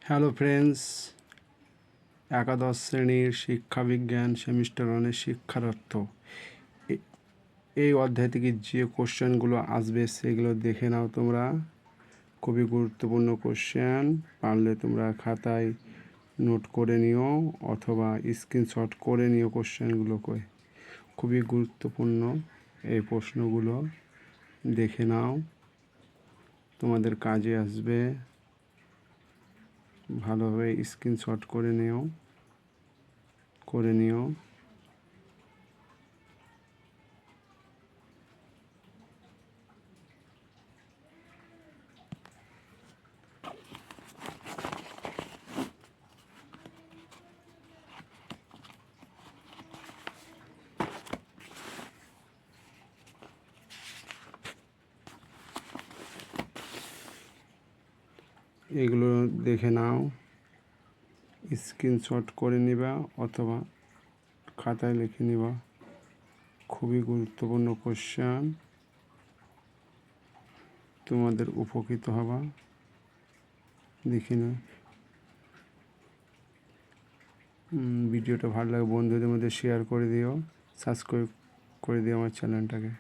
Hello friends, একাদশ শ্রেণীর শিক্ষাবিজ্ঞান semester ওয়ানের শিক্ষারত্ব এই অধ্যায় থেকে যে কোশ্চেনগুলো আসবে সেগুলো দেখে নাও তোমরা। খুবই গুরুত্বপূর্ণ কোশ্চেন, পারলে তোমরা খাতায় নোট করে নিও অথবা স্ক্রিনশট করে নিও। কোশ্চেনগুলোকে খুবই গুরুত্বপূর্ণ, এই প্রশ্নগুলো দেখে নাও, তোমাদের কাজে আসবে। ভালোভাবে স্ক্রিনশট করে নিও। এগুলো দেখে নাও, স্ক্রিনশট করে নিবা অথবা খাতায় লিখে নিবা। খুবই গুরুত্বপূর্ণ কোশ্চেন, তোমাদের উপকৃত হবা। দেখে নাও, ভিডিওটা ভালো লাগে বন্ধুদের মধ্যে শেয়ার করে দিও, সাবস্ক্রাইব করে দিও আমার চ্যানেলটাকে।